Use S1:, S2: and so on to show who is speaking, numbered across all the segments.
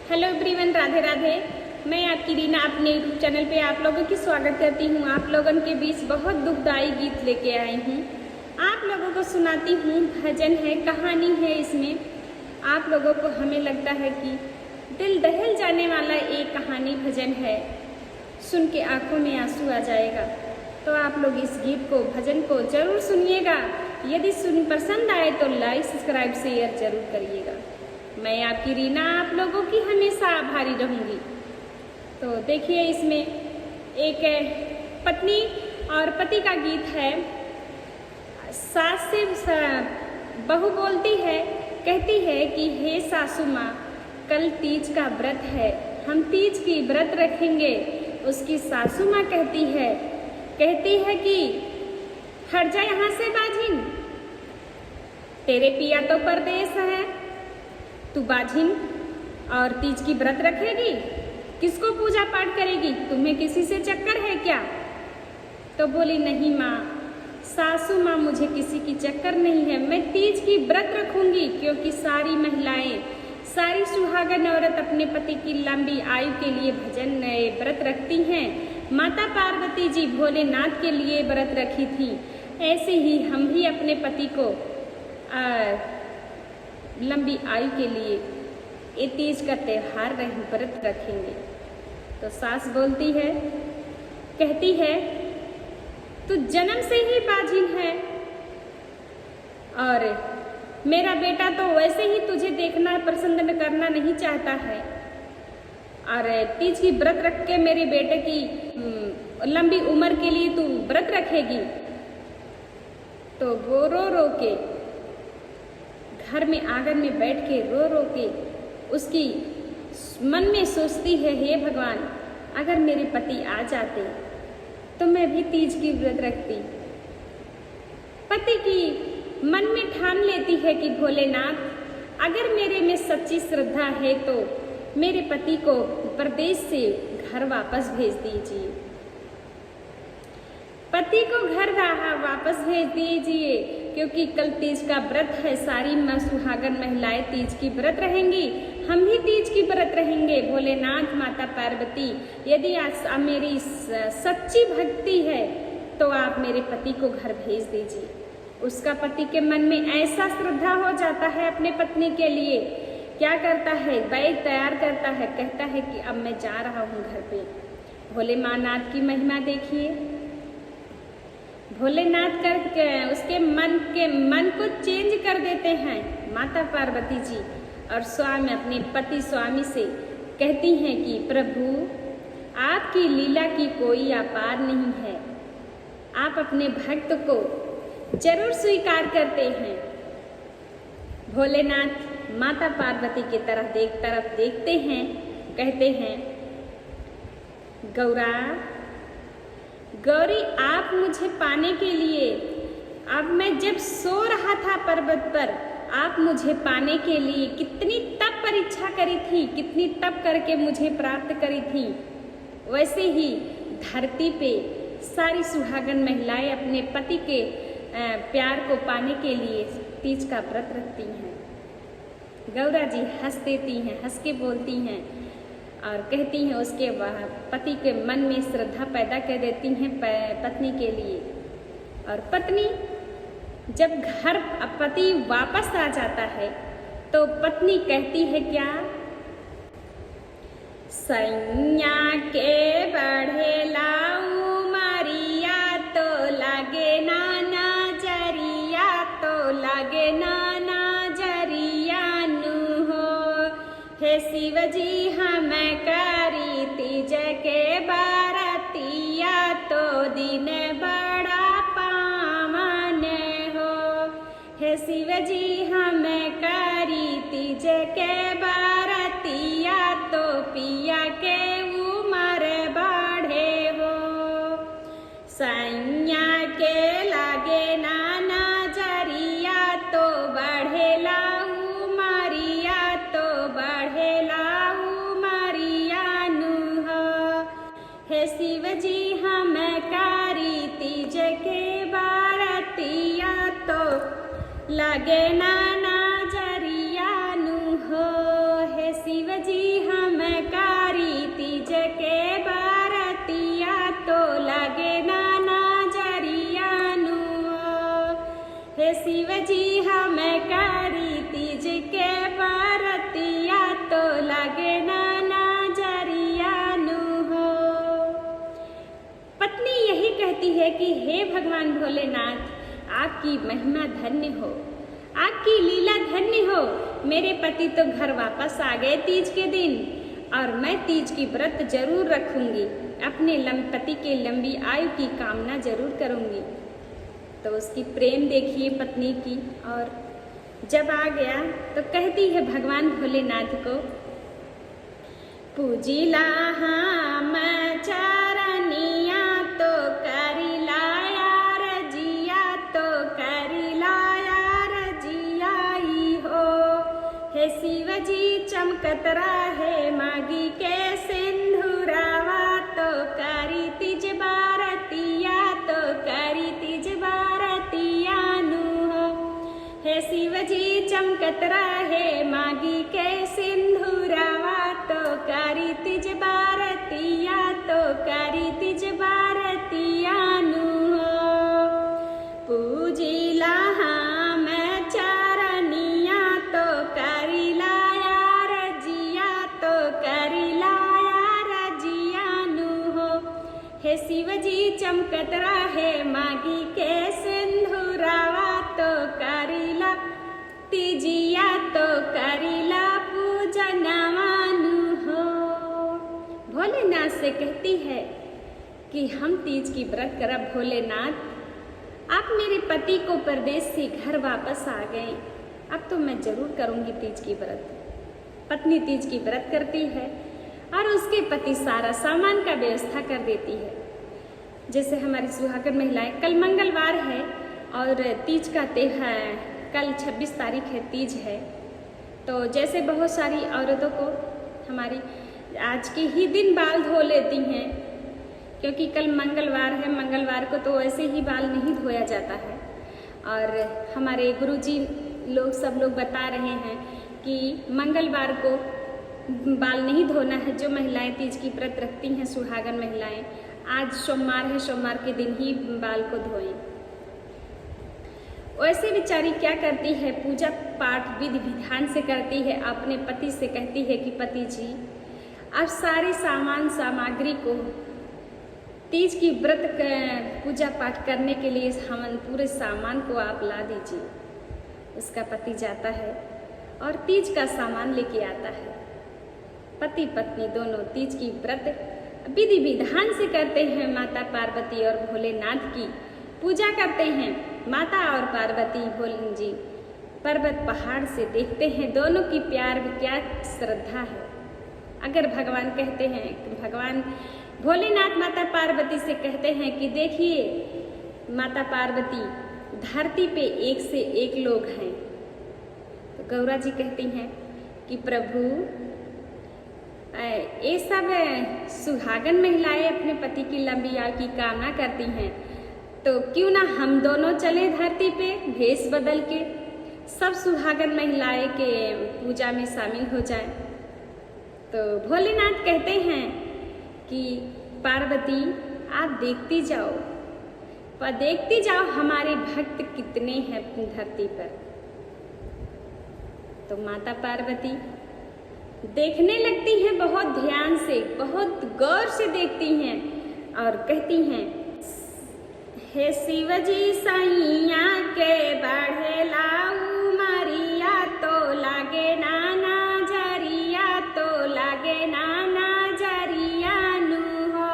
S1: Hello everyone, Radhe Radhe. मैं आपकी रीना अपने यूट्यूब चैनल पे आप लोगों की स्वागत करती हूँ। आप लोगों के बीच बहुत दुखदाई गीत लेके आई हूँ। आप लोगों को सुनाती हूँ। भजन है, कहानी है इसमें। आप लोगों को हमें लगता है कि दिल दहल जाने वाला एक कहानी भजन है, सुन के आंखों में आंसू आ जाएगा। तो आप लोग इस गीत को, भजन को जरूर सुनिएगा। यदि पसंद आए तो लाइक, सब्सक्राइब, शेयर जरूर करिएगा। मैं आपकी रीना आप लोगों की हमेशा आभारी रहूंगी। तो देखिए, इसमें एक पत्नी और पति का गीत है। सास से बहू बोलती है, कहती है कि हे सासू माँ, कल तीज का व्रत है, हम तीज की व्रत रखेंगे। उसकी सासू माँ कहती है कि हट जा यहाँ से बाझिन, तेरे पिया तो परदेश है, तू बाझिन और तीज की व्रत रखेगी, किसको पूजा पाठ करेगी, तुम्हें किसी से चक्कर है क्या? तो बोली, नहीं माँ, सासू माँ, मुझे किसी की चक्कर नहीं है, मैं तीज की व्रत रखूंगी। क्योंकि सारी महिलाएं, सारी सुहागन औरत अपने पति की लंबी आयु के लिए भजन व्रत रखती हैं। माता पार्वती जी भोलेनाथ के लिए व्रत रखी थी। ऐसे ही हम भी अपने पति को लंबी आयु के लिए ये तीज का त्योहार व्रत रखेंगे। तो सास बोलती है, कहती है, तू जन्म से ही बाझिन है और मेरा बेटा तो वैसे ही तुझे देखना पसंद करना नहीं चाहता है, और तीज की व्रत रख के मेरे बेटे की लंबी उम्र के लिए तू व्रत रखेगी। तो वो रो रो के घर में आंगन में बैठ के रो रो के उसकी मन में सोचती है, हे भगवान, अगर मेरे पति आ जाते तो मैं भी तीज की व्रत रखती। पति की मन में ठान लेती है कि भोलेनाथ, अगर मेरे में सच्ची श्रद्धा है तो मेरे पति को परदेश से घर वापस भेज दीजिए, पति को घर वापस भेज दीजिए। क्योंकि कल तीज का व्रत है, सारी सुहागन महिलाएं तीज की व्रत रहेंगी, हम भी तीज की व्रत रहेंगे। भोलेनाथ, माता पार्वती, यदि आज मेरी सच्ची भक्ति है तो आप मेरे पति को घर भेज दीजिए। उसका पति के मन में ऐसा श्रद्धा हो जाता है अपने पत्नी के लिए, क्या करता है, बैग तैयार करता है, कहता है कि अब मैं जा रहा हूँ घर पे। भोलेनाथ की महिमा देखिए, भोलेनाथ करके उसके मन को चेंज कर देते हैं। माता पार्वती जी और स्वामी अपने पति स्वामी से कहती हैं कि प्रभु, आपकी लीला की कोई अपार नहीं है, आप अपने भक्त को जरूर स्वीकार करते हैं। भोलेनाथ माता पार्वती की तरफ देखते हैं, कहते हैं, गौरी, आप मुझे पाने के लिए, अब मैं जब सो रहा था पर्वत पर, आप मुझे पाने के लिए कितनी तप परीक्षा करी थी, कितनी तप करके मुझे प्राप्त करी थी। वैसे ही धरती पे सारी सुहागन महिलाएं अपने पति के प्यार को पाने के लिए तीज का व्रत रखती हैं। गौरा जी हंस देती हैं, हंस के बोलती हैं और कहती हैं, उसके पति के मन में श्रद्धा पैदा कर देती हैं पत्नी के लिए। और पत्नी जब घर पति वापस आ जाता है तो पत्नी कहती है क्या, सैया के बढ़ेला उमरिया तो लागे ना नजरिया, तो लागे ना नजरिया नु हो। हे शिवजी हम करी तीज के बारतिया, तो दिन बड़ा पावन हो। हे शिवजी हम करी तीज के बारतिया, तो पिया के उमर बढ़े हो। सैया के लागे ना नजरिया, तो बढ़ेला उमरिया, तो बढ़ेला उमरिया नु हो। हे शिवजी हम करी तीज के बारतिया, तो लागे ना नजरिया नु हो। हे शिवजी हम आपकी महिमा धन्य हो, आपकी लीला धन्य हो। मेरे पति तो घर वापस आ गए तीज के दिन, और मैं तीज की व्रत जरूर रखूंगी, अपने पति के लंबी आयु की कामना जरूर करूंगी। तो उसकी प्रेम देखिए पत्नी की। और जब आ गया तो कहती है भगवान भोलेनाथ को, पूजिला हम चरनिया तो करिला यार जिया, तो करिला यार जियाई हो। हे शिव जी चमकत रहे मागी के सिंधुरावा, तो करी तिज बारतिया, तो करी तिज बारतिया नु हो। हे शिव जी चमकत रहे मागी के सिंधुरावा, तो करी तिज बारतिया, तो करी तिज बारतिया नु हो। पूजिला हम चरनिया तो करिला यार जिया, तो करिला यार जिया नु हो। हे शिव जी चमकत रहे मागी के सिंधुरावा, तो करिला तिजिया, तो करिला पूजनवा नु हो। भोलेनाथ से कहती है कि हम तीज की व्रत करब भोलेनाथ, आप मेरे पति को परदेश से घर वापस आ गए, अब तो मैं जरूर करूंगी तीज की व्रत। पत्नी तीज की व्रत करती है और उसके पति सारा सामान का व्यवस्था कर देती है। जैसे हमारी सुहागन महिलाएं, कल मंगलवार है और तीज का त्योहार कल 26 तारीख है, तीज है। तो जैसे बहुत सारी औरतों को हमारी आज के ही दिन बाल धो लेती हैं, क्योंकि कल मंगलवार है, मंगलवार को तो ऐसे ही बाल नहीं धोया जाता है। और हमारे गुरुजी लोग सब लोग बता रहे हैं कि मंगलवार को बाल नहीं धोना है। जो महिलाएं तीज की व्रत रखती हैं, सुहागन महिलाएं, आज सोमवार है, सोमवार के दिन ही बाल को धोएं। वैसे बेचारी क्या करती है, पूजा पाठ विधि विधान से करती है। अपने पति से कहती है कि पति जी आप सारे सामान सामग्री को तीज की व्रत पूजा पाठ करने के लिए पूरे सामान को आप ला दीजिए। उसका पति जाता है और तीज का सामान लेके आता है। पति पत्नी दोनों तीज की व्रत विधि विधान से करते हैं। माता पार्वती और भोलेनाथ की पूजा करते हैं। माता और पार्वती भोले जी पर्वत पहाड़ से देखते हैं, दोनों की प्यार भी क्या श्रद्धा है। अगर भगवान कहते हैं, भगवान भोलेनाथ माता पार्वती से कहते हैं कि देखिए माता पार्वती धरती पे एक से एक लोग हैं, तो गौरा जी कहती हैं कि प्रभु ये सब सुहागन महिलाएं अपने पति की लंबी आयु की कामना करती हैं, तो क्यों ना हम दोनों चले धरती पे भेष बदल के, सब सुहागन महिलाएं के पूजा में शामिल हो जाएं। तो भोलेनाथ कहते हैं कि पार्वती आप देखती जाओ, पर देखती जाओ हमारे भक्त कितने हैं धरती पर। तो माता पार्वती देखने लगती हैं, बहुत ध्यान से, बहुत गौर से देखती हैं और कहती हैं, हे शिवजी सैया के बढ़ेला उमरिया, तो लागे नाना जरिया, तो लागे नाना जरिया नु हो।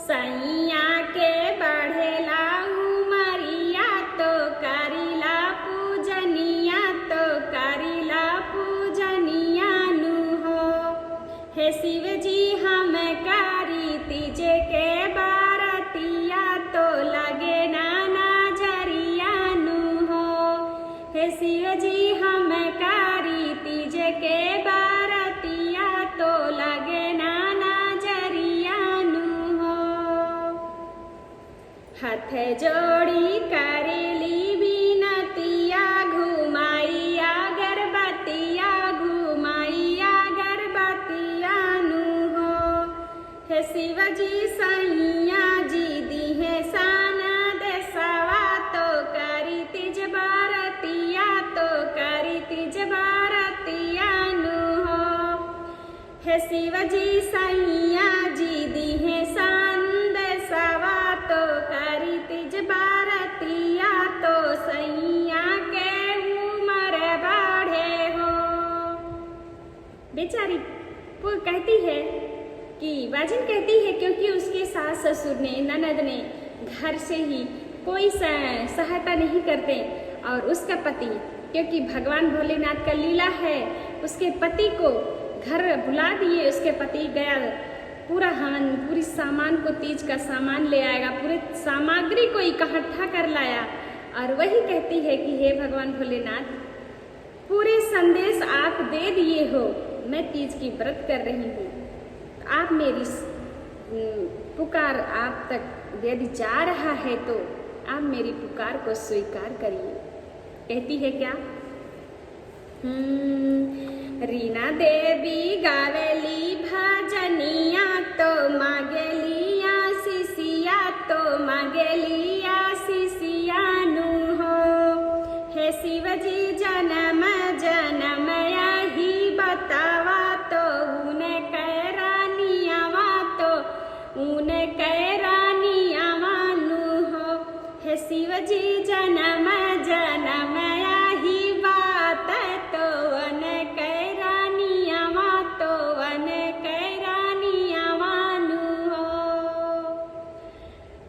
S1: सैया के बढ़ेला उमरिया, तो करिला पूजनिया, तो करिला पूजनिया नु हो। हे शिवजी हम करी तीजे के बारतिया, तो लगे नाना जरिया नु हो। हे शिवजी हम करी तीज के बारतिया, तो लगे नाना जरिया नु हो। हाथ जोड़ी करेली बिनतिया, घुमाइया गर्भवतिया, घुमाइया गर्भवतिया नु हो। हे शिवजी सैया जी दी है सान देसवा, तो करी तिज बारतिया, तो करी तिज बारतिया नु हो। हे शिवजी सैया जी दी है सान देसवा, तो करी तिज बारतिया, बेचारी वो कहती है कि बाजिन कहती है क्योंकि उसके सास ससुर ने ननद ने घर से ही कोई सहायता नहीं करते और उसका पति, क्योंकि भगवान भोलेनाथ का लीला है, उसके पति को घर बुला दिए। उसके पति गया पूरा हवन पूरी सामान को, तीज का सामान ले आएगा, पूरे सामग्री को इकट्ठा कर लाया और वही कहती है कि हे भगवान भोलेनाथ, पूरे संदेश आप दे दिए हो, मैं तीज की व्रत कर रही हूँ, आप मेरी पुकार आप तक यदि जा रहा है तो आप मेरी पुकार को स्वीकार करिए। कहती है क्या? रीना देवी गावेली भजनिया तो मांगेली आशीषिया, तो मांगेली आशीषिया नु हो। हे शिवजी जन्म जन्म यही बतावा तो उन्हें कैरानियावा, तो उन्हें कैरानियावा नु हो। हे शिवजी जन्म जन्म यही बात तो वन कैरानियावा, तो वन कैरानियावा नु हो।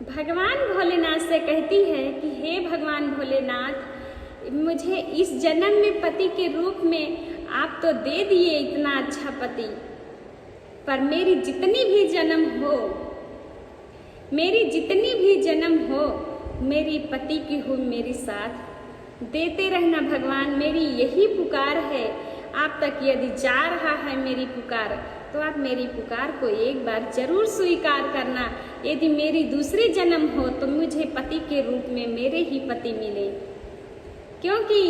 S1: भगवान भोलेनाथ से कहती है कि हे भगवान भोलेनाथ, मुझे इस जन्म में पति के रूप में आप तो दे दिए इतना अच्छा पति, पर मेरी जितनी भी जन्म हो, मेरी जितनी भी जन्म हो, मेरी पति की हो मेरे साथ देते रहना भगवान। मेरी यही पुकार है, आप तक यदि जा रहा है मेरी पुकार तो आप मेरी पुकार को एक बार जरूर स्वीकार करना। यदि मेरी दूसरी जन्म हो तो मुझे पति के रूप में मेरे ही पति मिले, क्योंकि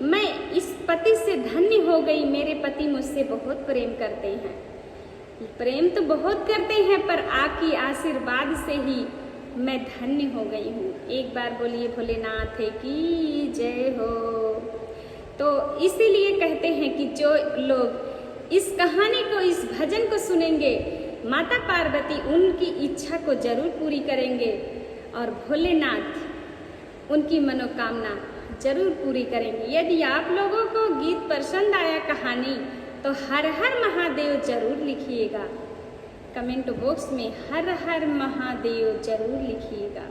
S1: मैं इस पति से धन्य हो गई। मेरे पति मुझसे बहुत प्रेम करते हैं, प्रेम तो बहुत करते हैं, पर आपकी आशीर्वाद से ही मैं धन्य हो गई हूँ। एक बार बोलिए भोलेनाथ की जय हो। तो इसीलिए कहते हैं कि जो लोग इस कहानी को, इस भजन को सुनेंगे, माता पार्वती उनकी इच्छा को जरूर पूरी करेंगे और भोलेनाथ उनकी मनोकामना जरूर पूरी करेंगे। यदि आप लोगों को गीत पसंद आया, कहानी, तो हर हर महादेव जरूर लिखिएगा। कमेंट बॉक्स में हर हर महादेव जरूर लिखिएगा।